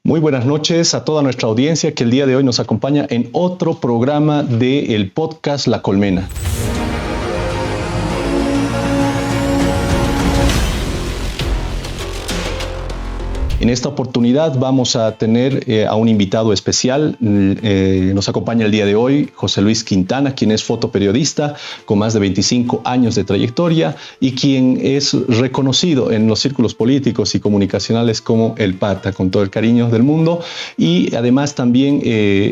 Muy buenas noches a toda nuestra audiencia que el día de hoy nos acompaña en otro programa del podcast La Colmena. En esta oportunidad vamos a tener a un invitado especial. Nos acompaña el día de hoy José Luis Quintana, quien es fotoperiodista con más de 25 años de trayectoria y quien es reconocido en los círculos políticos y comunicacionales como el Pata, con todo el cariño del mundo, y además también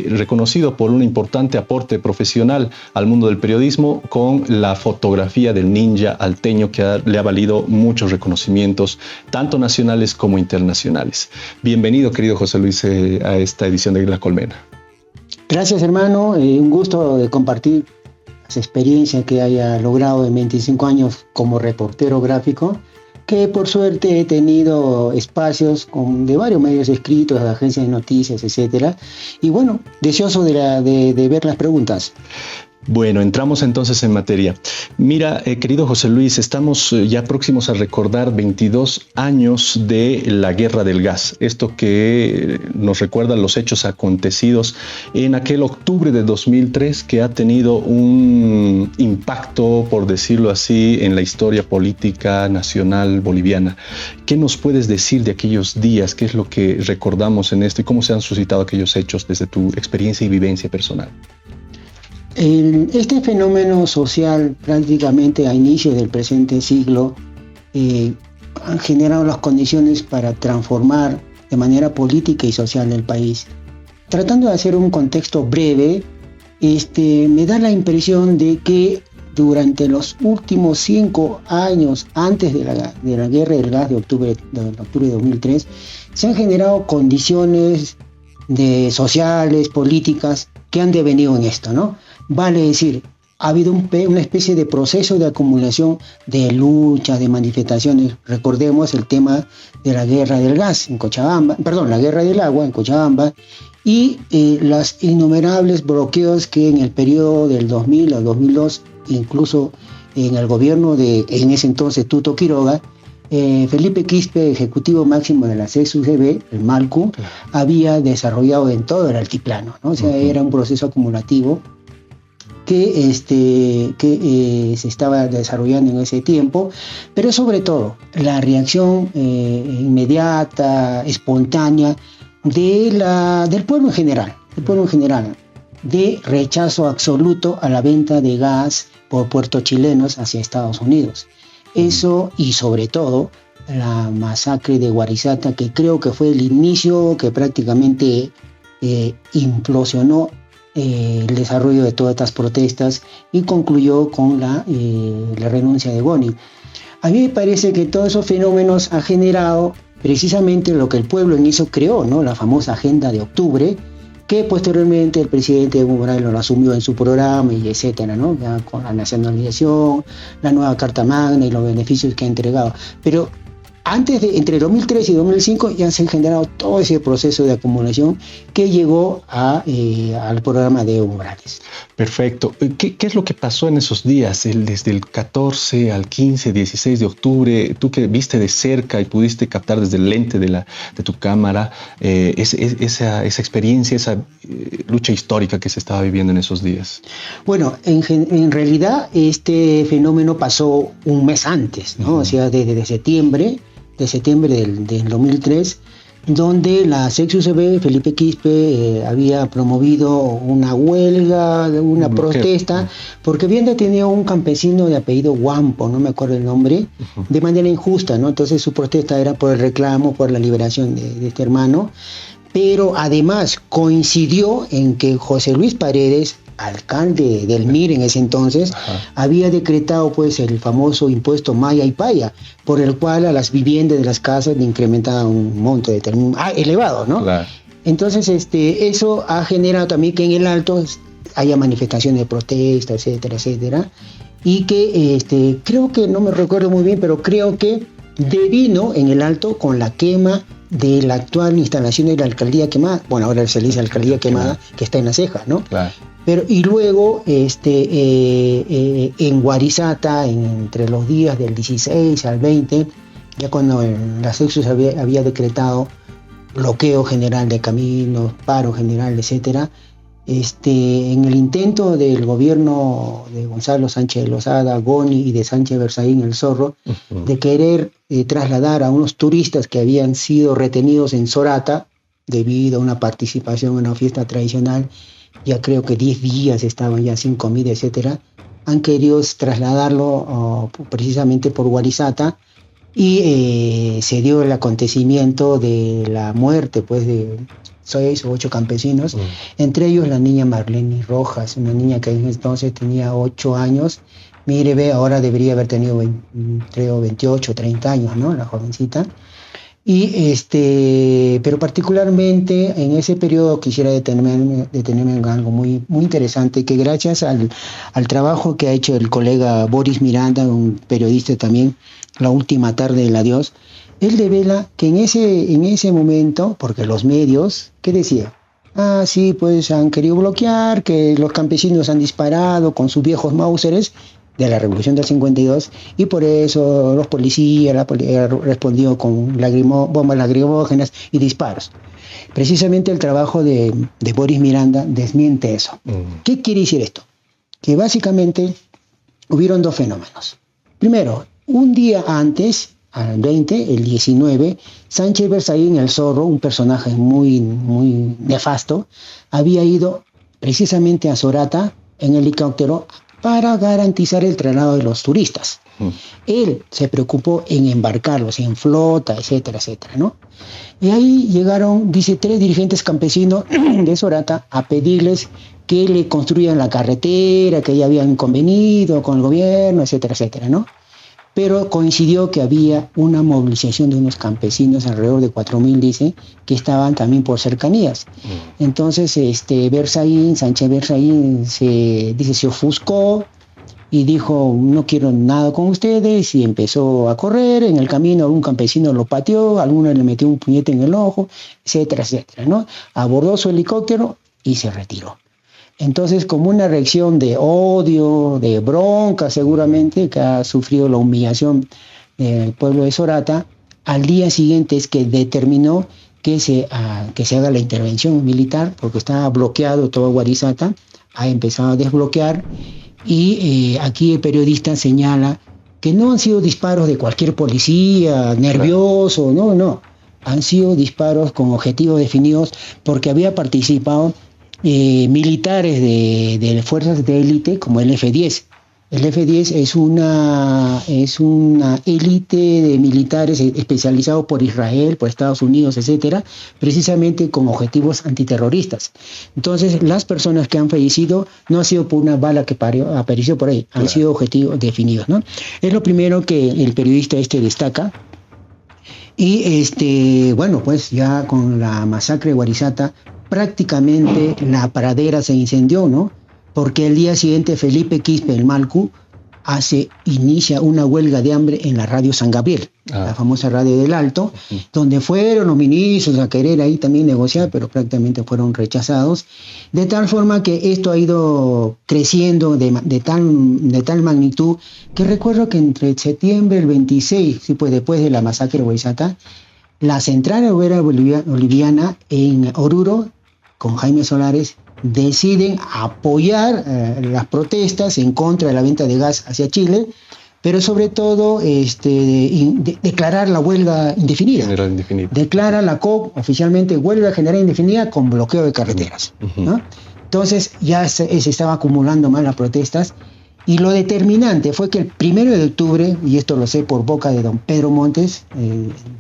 reconocido por un importante aporte profesional al mundo del periodismo con la fotografía del ninja alteño que le ha valido muchos reconocimientos, tanto nacionales como internacionales. Bienvenido, querido José Luis, a esta edición de La Colmena. Gracias, hermano. Un gusto de compartir esa experiencia que haya logrado en 25 años como reportero gráfico, que por suerte he tenido espacios de varios medios escritos, de agencias de noticias, etcétera. Y bueno, deseoso de ver las preguntas. Bueno, entramos entonces en materia. Mira, querido José Luis, estamos ya próximos a recordar 22 años de la Guerra del Gas. Esto que nos recuerda los hechos acontecidos en aquel octubre de 2003 que ha tenido un impacto, por decirlo así, en la historia política nacional boliviana. ¿Qué nos puedes decir de aquellos días? ¿Qué es lo que recordamos en esto y cómo se han suscitado aquellos hechos desde tu experiencia y vivencia personal? Este fenómeno social prácticamente a inicios del presente siglo han generado las condiciones para transformar de manera política y social el país. Tratando de hacer un contexto breve, me da la impresión de que durante los últimos 5 años antes de la Guerra del Gas de octubre de 2003 se han generado condiciones sociales, políticas que han devenido en esto, ¿no? Vale decir, ha habido una especie de proceso de acumulación de luchas, de manifestaciones. Recordemos el tema de la guerra del gas en Cochabamba, la guerra del agua en Cochabamba, y los innumerables bloqueos que en el periodo del 2000 al 2002, incluso en el gobierno en ese entonces Tuto Quiroga, Felipe Quispe, ejecutivo máximo de la CSUCB, el MALCU, había desarrollado en todo el altiplano, ¿no? O sea, era un proceso acumulativo que se estaba desarrollando en ese tiempo, pero sobre todo la reacción inmediata, espontánea del pueblo en general, de rechazo absoluto a la venta de gas por puertos chilenos hacia Estados Unidos. Eso, y sobre todo la masacre de Guarizata, que creo que fue el inicio que prácticamente implosionó el desarrollo de todas estas protestas y concluyó con la renuncia de Boni. A mí me parece que todos esos fenómenos han generado precisamente lo que el pueblo en eso creó, ¿no? La famosa Agenda de Octubre, que posteriormente el presidente Evo Morales lo asumió en su programa y etcétera, ¿no? Ya con la nacionalización, la nueva Carta Magna y los beneficios que ha entregado. Pero entre 2003 y 2005 ya se ha generado todo ese proceso de acumulación que llegó al programa de Evo Morales. Perfecto. ¿Qué es lo que pasó en esos días, desde el 14 al 15, 16 de octubre? Tú que viste de cerca y pudiste captar desde el lente de tu cámara esa experiencia, esa lucha histórica que se estaba viviendo en esos días. Bueno, en realidad este fenómeno pasó un mes antes, ¿no? O sea, desde septiembre del 2003, donde la CSUCB, Felipe Quispe, había promovido una huelga, una protesta, porque habían detenido a un campesino de apellido Guampo, no me acuerdo el nombre, de manera injusta, ¿no? Entonces su protesta era por el reclamo, por la liberación de este hermano, pero además coincidió en que José Luis Paredes, alcalde del MIR en ese entonces, había decretado pues el famoso impuesto Maya y Paya, por el cual a las viviendas de las casas le incrementaban un monto elevado, ¿no? Claro. Entonces eso ha generado también que en el Alto haya manifestaciones de protesta, etcétera, etcétera, y que creo que, no me recuerdo muy bien, pero creo que devino en el Alto con la quema de la actual instalación de la alcaldía quemada, bueno, ahora se le dice alcaldía quemada, que está en La Ceja, ¿no? Claro. Y luego en Guarizata, entre los días del 16 al 20, ya cuando la CSUCB había decretado bloqueo general de caminos, paro general, etcétera. En el intento del gobierno de Gonzalo Sánchez de Lozada, Goni y de Sánchez Berzaín, el Zorro, de querer trasladar a unos turistas que habían sido retenidos en Sorata debido a una participación en una fiesta tradicional, ya creo que 10 días estaban ya sin comida, etcétera, han querido trasladarlo precisamente por Warisata, y se dio el acontecimiento de la muerte pues de 6 o 8 campesinos, entre ellos la niña Marlene Rojas, una niña que entonces tenía 8 años. Mire, ve, ahora debería haber tenido creo 28 o 30 años, ¿no? La jovencita. Pero particularmente en ese periodo quisiera detenerme en algo muy, muy interesante, que gracias al trabajo que ha hecho el colega Boris Miranda, un periodista también, La Última Tarde del Adiós, él devela que en ese momento, porque los medios, ¿qué decía? Ah, sí, pues han querido bloquear, que los campesinos han disparado con sus viejos Mauseres de la Revolución del 52, y por eso los policías, la policía respondió con bombas lacrimógenas y disparos. Precisamente el trabajo de Boris Miranda desmiente eso. ¿Qué quiere decir esto? Que básicamente hubieron 2 fenómenos. Primero, un día antes, al 20, el 19, Sánchez Berzaín, el Zorro, un personaje muy, muy nefasto, había ido precisamente a Sorata en helicóptero para garantizar el traslado de los turistas. Él se preocupó en embarcarlos en flota, etcétera, etcétera, ¿no? Y ahí llegaron, dice, 3 dirigentes campesinos de Sorata a pedirles que le construyan la carretera, que ya habían convenido con el gobierno, etcétera, etcétera, ¿no? Pero coincidió que había una movilización de unos campesinos, alrededor de 4.000, dice, que estaban también por cercanías. Entonces, Sánchez Berzaín se ofuscó y dijo, no quiero nada con ustedes, y empezó a correr. En el camino algún campesino lo pateó, alguno le metió un puñete en el ojo, etcétera, etcétera, ¿no? Abordó su helicóptero y se retiró. Entonces, como una reacción de odio, de bronca seguramente, que ha sufrido la humillación del pueblo de Sorata, al día siguiente es que determinó que se haga la intervención militar, porque estaba bloqueado todo Warisata, ha empezado a desbloquear, y aquí el periodista señala que no han sido disparos de cualquier policía nervioso, no, han sido disparos con objetivos definidos, porque había participado militares de fuerzas de élite como el F-10. El F-10 es una élite de militares especializados por Israel, por Estados Unidos, etcétera, precisamente con objetivos antiterroristas. Entonces, las personas que han fallecido no ha sido por una bala que apareció por ahí, han sido objetivos definidos, ¿no? Es lo primero que el periodista destaca. Y bueno, pues ya con la masacre de Warisata, prácticamente la pradera se incendió, ¿no? Porque el día siguiente Felipe Quispe, el Malcu, inicia una huelga de hambre en la radio San Gabriel, la famosa radio del Alto, donde fueron los ministros a querer ahí también negociar, pero prácticamente fueron rechazados, de tal forma que esto ha ido creciendo de tal magnitud, que recuerdo que entre septiembre del 26, sí, pues después de la masacre de Warisata, la Central Obrera Boliviana en Oruro, con Jaime Solares, deciden apoyar las protestas en contra de la venta de gas hacia Chile, pero sobre todo declarar la huelga indefinida. Declara la COP oficialmente huelga general indefinida con bloqueo de carreteras, ¿no? Entonces ya se estaba acumulando más las protestas, y lo determinante fue que el 1 de octubre, y esto lo sé por boca de don Pedro Montes,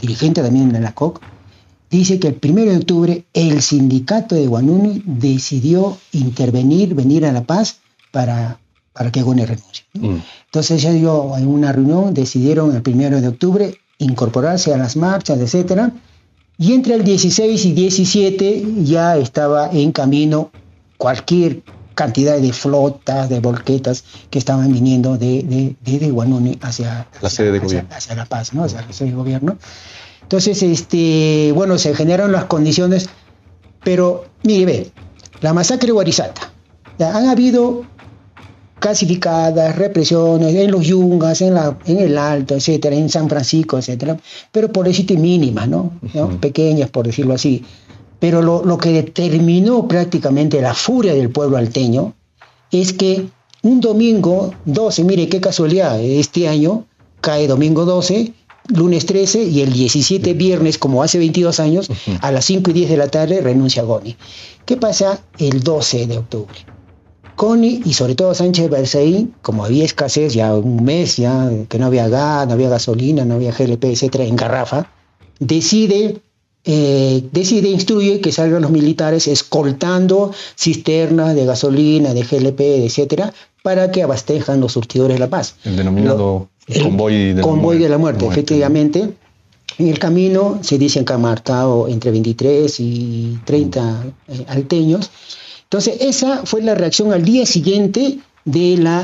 dirigente también de la COC, dice que el 1 de octubre el sindicato de Huanuni decidió venir a La Paz para que Goni renuncie. Entonces ya dio en una reunión, decidieron el 1 de octubre incorporarse a las marchas, etcétera, y entre el 16 y 17 ya estaba en camino cualquier cantidad de flotas, de volquetas que estaban viniendo de Huanuni hacia La Paz, ¿no? Hacia la sede de gobierno. Entonces, bueno, se generaron las condiciones, pero mire, ve, la masacre de Warisata, han habido clasificadas, represiones, en los Yungas, en el Alto, etcétera, en San Francisco, etcétera, pero por decirte mínimas, ¿no? Pequeñas, por decirlo así. Pero lo que determinó prácticamente la furia del pueblo alteño es que un domingo 12, mire qué casualidad, este año cae domingo 12, lunes 13 y el 17 viernes, como hace 22 años, a las 5:10 de la tarde renuncia Goni. ¿Qué pasa el 12 de octubre? Goni y sobre todo Sánchez Berzaín, como había escasez ya un mes, ya que no había gas, no había gasolina, no había GLP, etcétera, en garrafa, instruye que salgan los militares escoltando cisternas de gasolina, de GLP, etcétera, para que abastezcan los surtidores de La Paz. El denominado convoy de la muerte, efectivamente. En el camino se dicen que han matado entre 23 y 30 alteños. Entonces, esa fue la reacción al día siguiente de la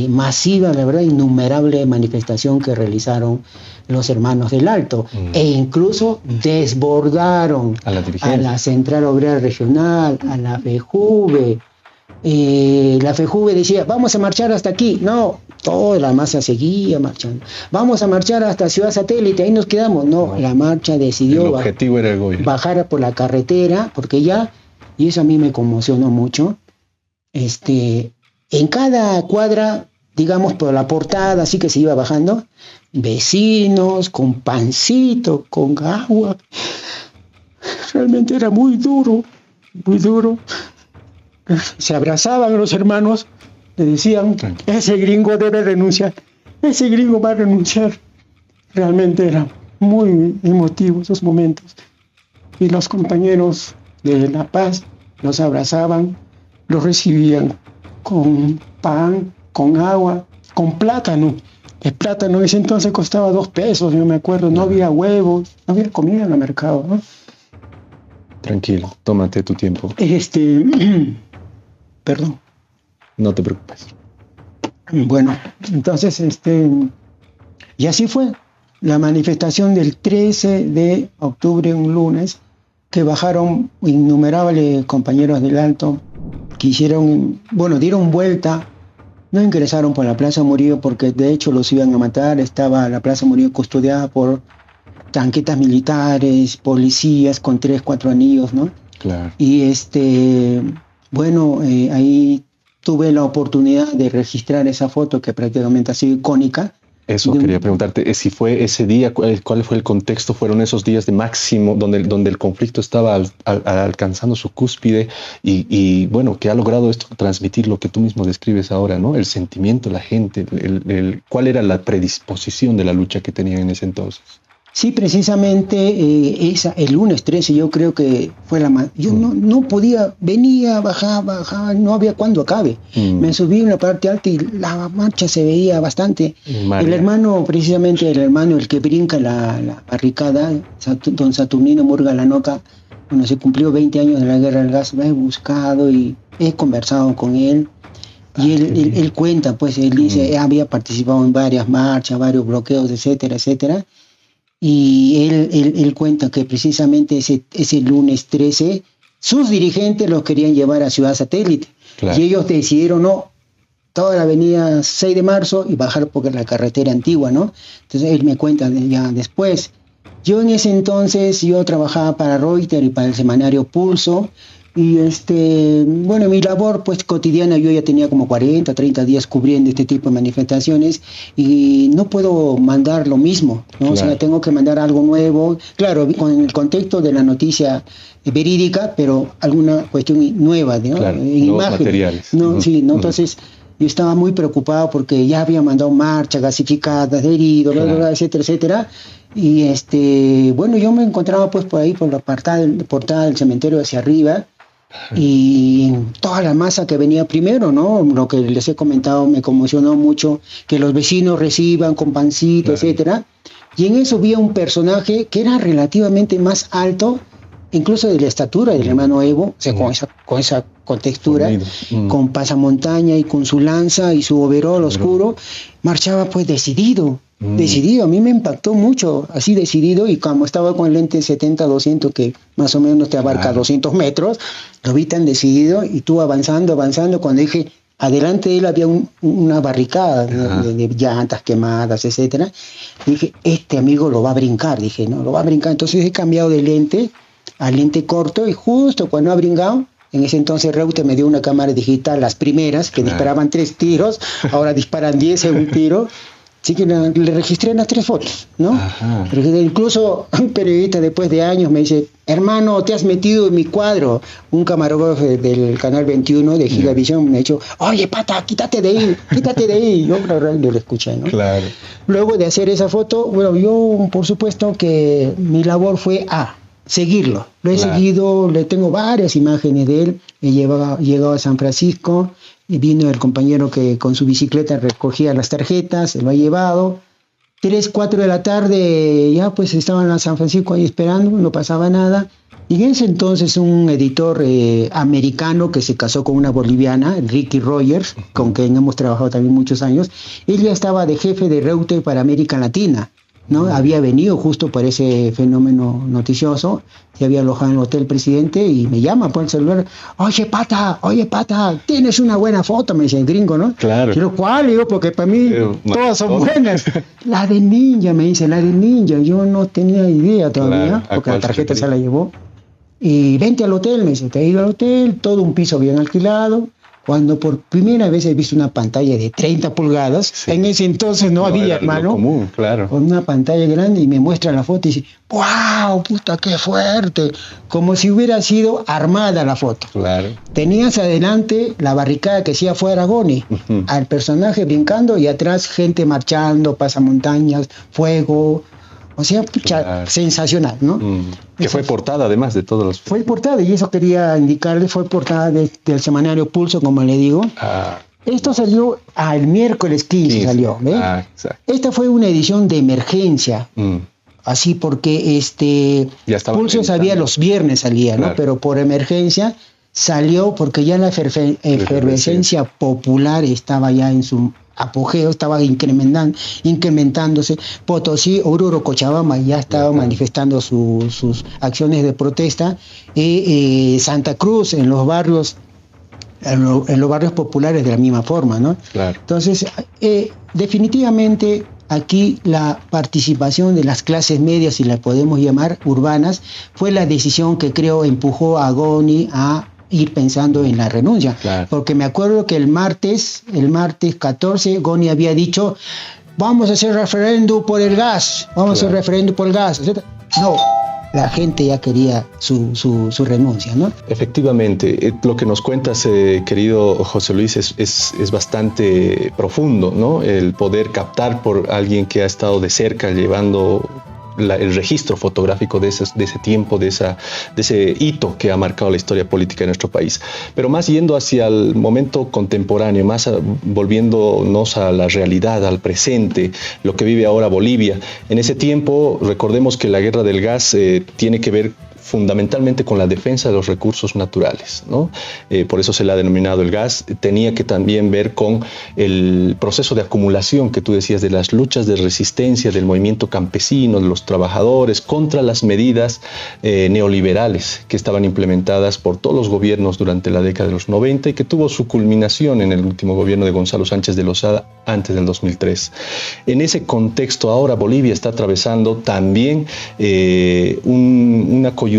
masiva, la verdad, innumerable manifestación que realizaron los hermanos del Alto, e incluso desbordaron a la Central Obrera Regional, a la FEJUVE. La FEJUVE decía, vamos a marchar hasta aquí. No, toda la masa seguía marchando. Vamos a marchar hasta Ciudad Satélite, ahí nos quedamos. No, la marcha decidió el objetivo era el gobierno. Bajar por la carretera, porque ya, y eso a mí me conmocionó mucho, en cada cuadra, digamos, por la portada, así que se iba bajando, vecinos con pancito, con agua. Realmente era muy duro, muy duro. Se abrazaban los hermanos, le decían, ese gringo debe renunciar, ese gringo va a renunciar. Realmente era muy emotivo esos momentos. Y los compañeros de La Paz los abrazaban, los recibían con pan, con agua, con plátano. El plátano ese entonces costaba 2 pesos, yo me acuerdo, no había huevos, no había comida en el mercado, ¿no? Tranquilo, tómate tu tiempo. Perdón. No te preocupes. Bueno, entonces, y así fue la manifestación del 13 de octubre, un lunes, que bajaron innumerables compañeros del Alto, que dieron vuelta, no ingresaron por la Plaza Murillo porque de hecho los iban a matar. Estaba la Plaza Murillo custodiada por tanquetas militares, policías con 3, 4 anillos, ¿no? Claro. Y ahí tuve la oportunidad de registrar esa foto que prácticamente ha sido icónica. Eso quería preguntarte, si fue ese día, ¿cuál fue el contexto? ¿Fueron esos días de máximo donde el conflicto estaba alcanzando su cúspide y bueno, que ha logrado esto transmitir lo que tú mismo describes ahora, ¿no? El sentimiento, la gente, ¿cuál era la predisposición de la lucha que tenían en ese entonces? Sí, precisamente el lunes 13 yo creo que fue yo no podía, venía, bajaba, no había cuándo acabe. Me subí en la parte alta y la marcha se veía bastante. El hermano, el que brinca la barricada, don Saturnino Murga Lanoca, cuando se cumplió 20 años de la guerra del gas, me he buscado y he conversado con él. Y él cuenta, pues él dice, había participado en varias marchas, varios bloqueos, etcétera, etcétera. Y él cuenta que precisamente ese lunes 13 sus dirigentes los querían llevar a Ciudad Satélite. Claro. Y ellos decidieron toda la avenida 6 de marzo y bajar por la carretera antigua, ¿no? Entonces él me cuenta ya después. Yo en ese entonces trabajaba para Reuters y para el semanario Pulso. Y mi labor pues cotidiana, yo ya tenía como 40, 30 días cubriendo este tipo de manifestaciones y no puedo mandar lo mismo, ¿no? Claro. O sea, tengo que mandar algo nuevo, claro, con el contexto de la noticia verídica, pero alguna cuestión nueva, ¿no? Claro, en imágenes. Materiales. No, sí, ¿no? Entonces yo estaba muy preocupado porque ya había mandado marchas gasificadas, de heridos, claro, etcétera, etcétera. Y yo me encontraba pues por ahí por la portada del cementerio hacia arriba. Y toda la masa que venía primero, ¿no? Lo que les he comentado me conmocionó mucho, que los vecinos reciban con pancito, claro, etcétera. Y en eso vi a un personaje que era relativamente más alto, incluso de la estatura del hermano Evo, o sea, con esa contextura, con pasamontaña y con su lanza y su overol oscuro, marchaba pues decidido. Decidido, a mí me impactó mucho, así decidido, y como estaba con el lente 70-200 que más o menos te abarca 200 metros, lo vi tan decidido y tú avanzando, cuando dije, adelante de él había una barricada de llantas quemadas, etcétera. Dije, este amigo lo va a brincar, dije, ¿no? Lo va a brincar. Entonces he cambiado de lente a lente corto y justo cuando ha brincado, en ese entonces Reute me dio una cámara digital, las primeras, que disparaban 3 tiros, ahora disparan 10 en un tiro. Así que le registré las 3 fotos, ¿no? Incluso un periodista después de años me dice, hermano, te has metido en mi cuadro. Un camarógrafo del Canal 21 de Gigavisión me ha dicho, oye, pata, quítate de ahí. Yo lo escuché, ¿no? Claro. Luego de hacer esa foto, bueno, yo por supuesto que mi labor fue seguirlo. Lo he seguido, le tengo varias imágenes de él. He llegado a San Francisco y vino el compañero que con su bicicleta recogía las tarjetas, se lo ha llevado. 3, 4 de la tarde ya pues estaban en San Francisco ahí esperando, no pasaba nada. Y en ese entonces un editor americano que se casó con una boliviana, Ricky Rogers, con quien hemos trabajado también muchos años, él ya estaba de jefe de Reuters para América Latina, ¿no? Había venido justo por ese fenómeno noticioso, se había alojado en el Hotel Presidente y me llama por el celular, oye pata, tienes una buena foto, me dice el gringo, ¿no? Claro. Pero ¿cuál? Digo, porque para mí todas son buenas. La de Ninja, me dice, la de Ninja, yo no tenía idea todavía, porque la tarjeta se la llevó. Y vente al hotel, me dice, te he ido al hotel, todo un piso bien alquilado. Cuando por primera vez he visto una pantalla de 30 pulgadas, en ese entonces no había, hermano, común, claro. Con una pantalla grande y me muestra la foto y dice, ¡wow! ¡Puta, qué fuerte! Como si hubiera sido armada la foto. Claro. Tenías adelante la barricada que hacía fuera Goni, al personaje brincando y atrás gente marchando, pasamontañas, fuego. O sea, pucha, sensacional, ¿no? Que fue portada además de todos los... Fue portada, y eso quería indicarle, fue portada del semanario Pulso, como le digo. Esto salió el miércoles 15 salió, ¿ves? Esta fue una edición de emergencia. Así porque Pulso sabía los viernes salía, ¿no? Pero por emergencia salió porque ya la efervescencia popular estaba ya en su apogeo, estaba incrementándose. Potosí, Oruro, Cochabamba ya estaba manifestando sus acciones de protesta. Santa Cruz, en los barrios populares de la misma forma, ¿no? Claro. Entonces, definitivamente aquí la participación de las clases medias, si la podemos llamar urbanas, fue la decisión que creo empujó a Goni a ir pensando en la renuncia. Claro. Porque me acuerdo que el martes 14, Goni había dicho, vamos a hacer referéndum por el gas, etc. No, la gente ya quería su renuncia, ¿no? Efectivamente, lo que nos cuentas, querido José Luis, es bastante profundo, ¿no? El poder captar por alguien que ha estado de cerca llevando el registro fotográfico de ese tiempo, de ese hito que ha marcado la historia política de nuestro país. Pero más yendo hacia el momento contemporáneo, más volviéndonos a la realidad, al presente, lo que vive ahora Bolivia. En ese tiempo, recordemos que la guerra del gas tiene que ver fundamentalmente con la defensa de los recursos naturales, ¿no? Por eso se le ha denominado el gas. Tenía que también ver con el proceso de acumulación que tú decías, de las luchas de resistencia del movimiento campesino, de los trabajadores, contra las medidas neoliberales que estaban implementadas por todos los gobiernos durante la década de los 90 y que tuvo su culminación en el último gobierno de Gonzalo Sánchez de Lozada antes del 2003. En ese contexto ahora Bolivia está atravesando también una coyuntura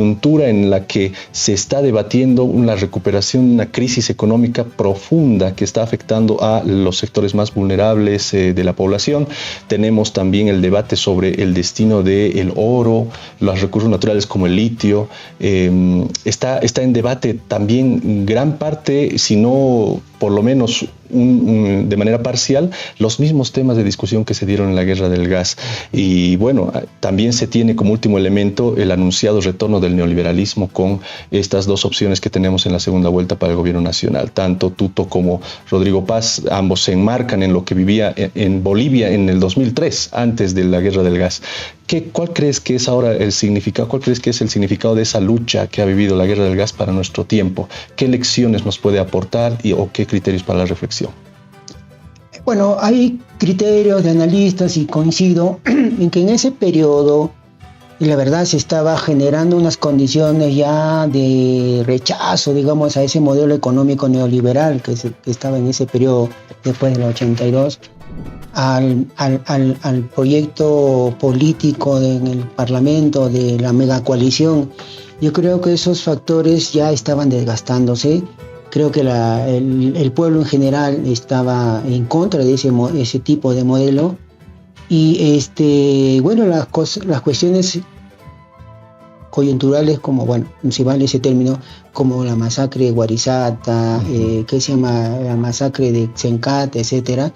en la que se está debatiendo una recuperación, una crisis económica profunda que está afectando a los sectores más vulnerables de la población. Tenemos también el debate sobre el destino del oro, los recursos naturales como el litio. Está en debate también gran parte, si no por lo menos de manera parcial, los mismos temas de discusión que se dieron en la guerra del gas. Y bueno, también se tiene como último elemento el anunciado retorno del neoliberalismo con estas dos opciones que tenemos en la segunda vuelta para el gobierno nacional. Tanto Tuto como Rodrigo Paz, ambos se enmarcan en lo que vivía en Bolivia en el 2003, antes de la guerra del gas. ¿Cuál crees que es ahora el significado? ¿Cuál crees que es el significado de esa lucha que ha vivido la guerra del gas para nuestro tiempo? ¿Qué lecciones nos puede aportar o qué criterios para la reflexión? Bueno, hay criterios de analistas y coincido en que en ese periodo y la verdad se estaba generando unas condiciones ya de rechazo, digamos, a ese modelo económico neoliberal que estaba en ese periodo después del 82, al proyecto político en el Parlamento de la megacoalición. Yo creo que esos factores ya estaban desgastándose. Creo que el pueblo en general estaba en contra de ese tipo de modelo. Y bueno, las cuestiones coyunturales, como, bueno, si vale ese término, como la masacre de Guarizata, que se llama la masacre de Sencata, etcétera,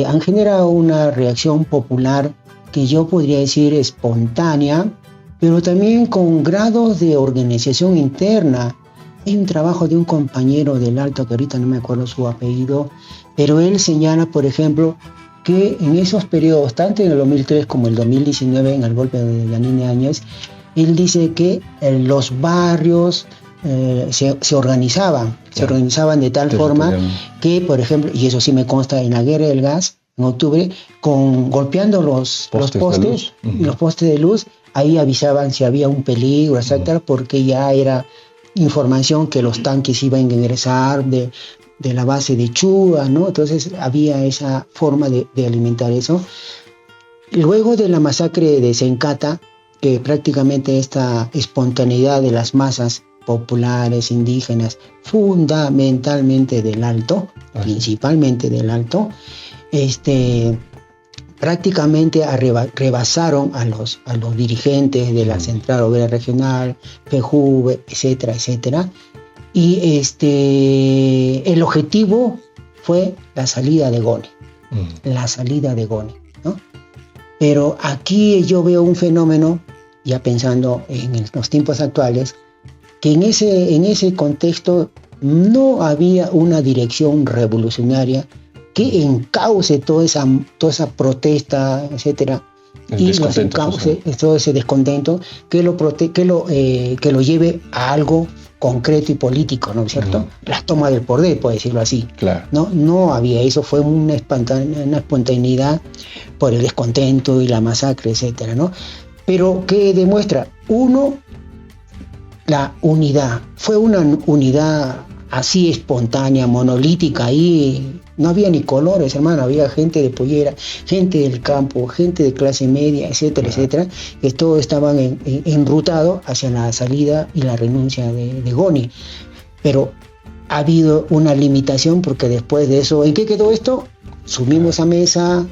han generado una reacción popular que yo podría decir espontánea, pero también con grados de organización interna. Hay un trabajo de un compañero del Alto, que ahorita no me acuerdo su apellido, pero él señala, por ejemplo, que en esos periodos, tanto en el 2003 como el 2019, en el golpe de Yanine Áñez, él dice que los barrios se organizaban de tal forma que, por ejemplo, y eso sí me consta en la guerra del gas, en octubre, golpeando los postes de luz, ahí avisaban si había un peligro, etcétera, porque ya era información que los tanques iban a ingresar de la base de Chuga, ¿no? Entonces había esa forma de alimentar eso. Luego de la masacre de Sencata, que prácticamente esta espontaneidad de las masas populares, indígenas, fundamentalmente del Alto, principalmente del Alto, prácticamente rebasaron a los dirigentes de la Central Obrera Regional, PJUV, etcétera, etcétera. Y el objetivo fue la salida de Goni, ¿no? Pero aquí yo veo un fenómeno, ya pensando en los tiempos actuales, que en ese contexto no había una dirección revolucionaria que encauce toda esa protesta, etcétera, y los encauce, todo ese descontento, que lo lleve a algo concreto y político, ¿no es cierto? La toma del poder, por decirlo así. Claro. No había, eso fue una espontaneidad por el descontento y la masacre, etcétera, ¿no? Pero que demuestra, uno, la unidad. Fue una unidad así espontánea, monolítica, ahí no había ni colores, hermano, había gente de pollera, gente del campo, gente de clase media, etcétera, etcétera, que todos estaban enrutados hacia la salida y la renuncia de Goni. Pero ha habido una limitación, porque después de eso, ¿en qué quedó esto? Subimos a mesa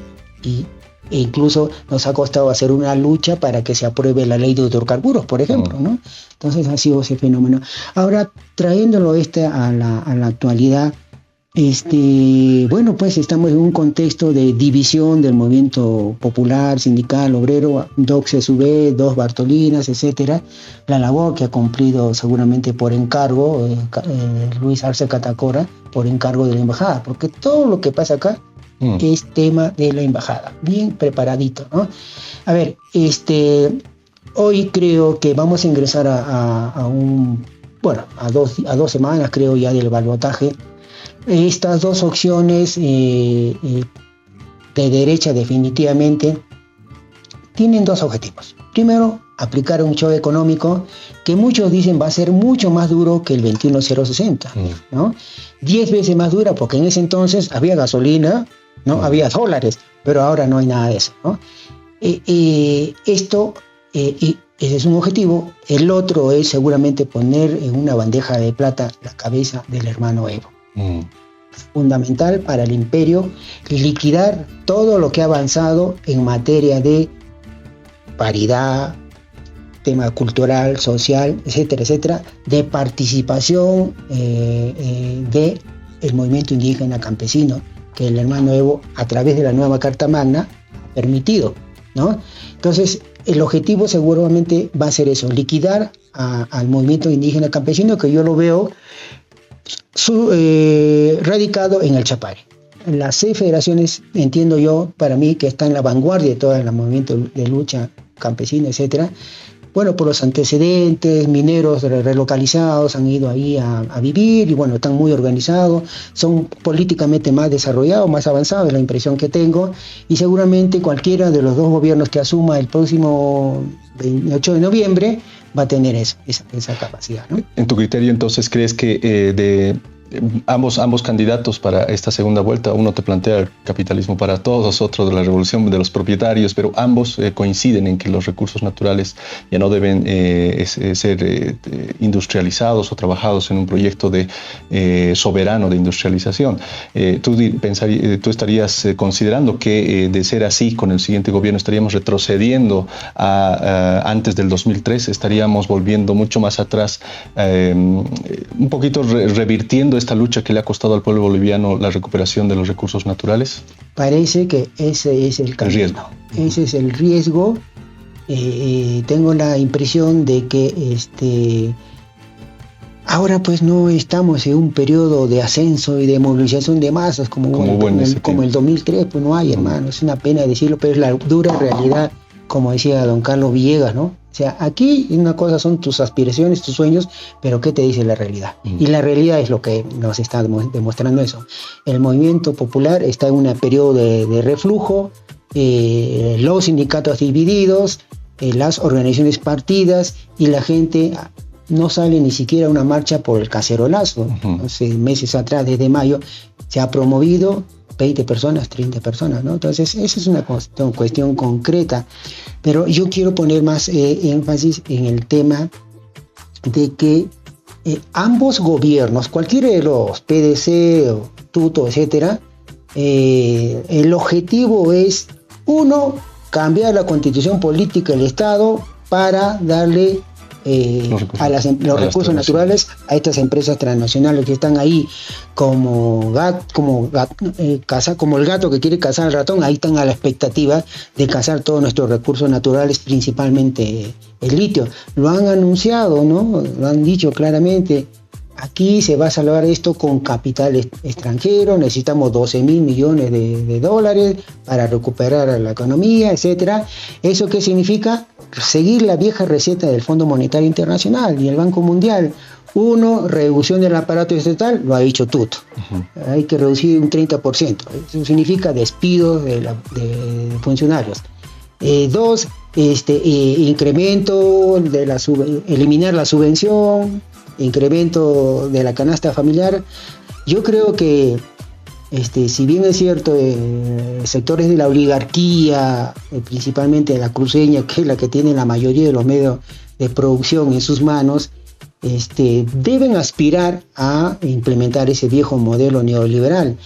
e incluso nos ha costado hacer una lucha para que se apruebe la ley de hidrocarburos, por ejemplo, ¿no? Entonces ha sido ese fenómeno. Ahora, trayéndolo a la actualidad, bueno, pues estamos en un contexto de división del movimiento popular, sindical, obrero, dos CSV, dos Bartolinas, etcétera. La labor que ha cumplido seguramente por encargo Luis Arce Catacora, por encargo de la embajada, porque todo lo que pasa acá es tema de la embajada, bien preparadito, ¿no? A ver, hoy creo que vamos a ingresar a 2 semanas, creo, ya del balotaje. Estas dos opciones de derecha definitivamente tienen dos objetivos. Primero, aplicar un choque económico que muchos dicen va a ser mucho más duro que el 21060, ¿no? 10 veces más dura, porque en ese entonces había gasolina, ¿no? Había dólares, pero ahora no hay nada de eso, ¿no? Ese es un objetivo. El otro es seguramente poner en una bandeja de plata la cabeza del hermano Evo. Fundamental para el imperio, liquidar todo lo que ha avanzado en materia de paridad, tema cultural, social, etcétera, etcétera, de participación del movimiento indígena campesino, que el hermano Evo, a través de la nueva Carta Magna, ha permitido, ¿no? Entonces, el objetivo seguramente va a ser eso, liquidar al movimiento indígena campesino, que yo lo veo radicado en el Chapare. Las 6 federaciones, entiendo yo, para mí, que están en la vanguardia de todo el movimiento de lucha campesina, etcétera, bueno, por los antecedentes, mineros relocalizados han ido ahí a vivir y bueno, están muy organizados, son políticamente más desarrollados, más avanzados, es la impresión que tengo, y seguramente cualquiera de los dos gobiernos que asuma el próximo 28 de noviembre va a tener esa capacidad, ¿no? En tu criterio, entonces, ¿crees que de ambos candidatos para esta segunda vuelta, uno te plantea el capitalismo para todos, otro de la revolución de los propietarios, pero ambos coinciden en que los recursos naturales ya no deben ser industrializados o trabajados en un proyecto soberano de industrialización? ¿Tú estarías considerando que de ser así con el siguiente gobierno estaríamos retrocediendo a antes del 2003, estaríamos volviendo mucho más atrás, un poquito revirtiendo esta lucha que le ha costado al pueblo boliviano la recuperación de los recursos naturales? Parece que ese es el riesgo. Ese es el riesgo. Tengo la impresión de que ahora pues no estamos en un periodo de ascenso y de movilización de masas como el 2003, pues no hay, hermano. Es una pena decirlo, pero es la dura realidad, como decía don Carlos Villegas, ¿no? O sea, aquí una cosa son tus aspiraciones, tus sueños, pero ¿qué te dice la realidad? Y la realidad es lo que nos está demostrando eso. El movimiento popular está en un periodo de reflujo, los sindicatos divididos, las organizaciones partidas, y la gente no sale ni siquiera a una marcha por el cacerolazo. Hace meses atrás, desde mayo, se ha promovido 20 personas, 30 personas, ¿no? Entonces, esa es una cuestión concreta. Pero yo quiero poner más énfasis en el tema de que ambos gobiernos, cualquiera de los PDC, o Tuto, etcétera, el objetivo es, uno, cambiar la constitución política del Estado para darle los recursos naturales a estas empresas transnacionales que están ahí como el gato que quiere cazar al ratón. Ahí están a la expectativa de cazar todos nuestros recursos naturales, principalmente el litio. Lo han anunciado, ¿no? Lo han dicho claramente. Aquí se va a salvar esto con capital extranjero, necesitamos 12.000 millones de dólares para recuperar la economía, etcétera. ¿Eso qué significa? Seguir la vieja receta del Fondo Monetario Internacional y el Banco Mundial. Uno, reducción del aparato estatal, lo ha dicho Tuto. Hay que reducir un 30%. Eso significa despidos de funcionarios. Dos, incremento eliminar la subvención, incremento de la canasta familiar. Yo creo que si bien es cierto, sectores de la oligarquía, principalmente de la cruceña, que es la que tiene la mayoría de los medios de producción en sus manos, deben aspirar a implementar ese viejo modelo neoliberal.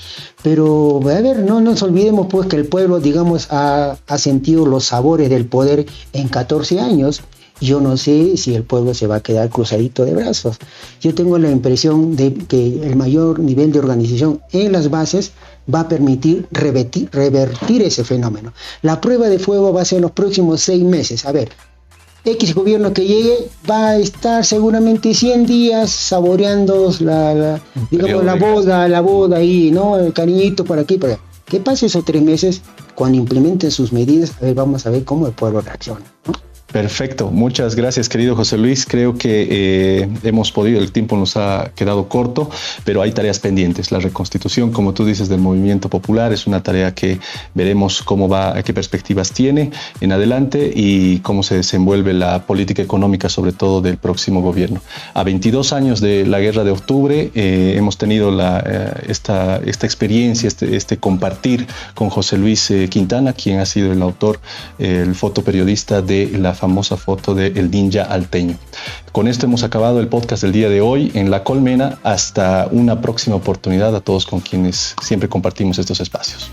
Pero, a ver, no nos olvidemos pues que el pueblo, digamos, ha sentido los sabores del poder en 14 años. Yo no sé si el pueblo se va a quedar cruzadito de brazos. Yo tengo la impresión de que el mayor nivel de organización en las bases va a permitir revertir ese fenómeno. La prueba de fuego va a ser en los próximos 6 meses. A ver, X gobierno que llegue va a estar seguramente 100 días saboreando la boda ahí, ¿no? El cariñito por aquí, por allá. ¿Qué pasa esos 3 meses? Cuando implementen sus medidas, a ver, vamos a ver cómo el pueblo reacciona, ¿no? Perfecto, muchas gracias, querido José Luis. Creo que hemos podido, el tiempo nos ha quedado corto, pero hay tareas pendientes. La reconstitución, como tú dices, del movimiento popular es una tarea que veremos cómo va, qué perspectivas tiene en adelante y cómo se desenvuelve la política económica, sobre todo del próximo gobierno. A 22 años de la Guerra de Octubre hemos tenido esta experiencia, este compartir con José Luis Quintana, quien ha sido el autor, el fotoperiodista de la famosa foto de El Ninja Alteño. Con esto hemos acabado el podcast del día de hoy en La Colmena. Hasta una próxima oportunidad a todos con quienes siempre compartimos estos espacios.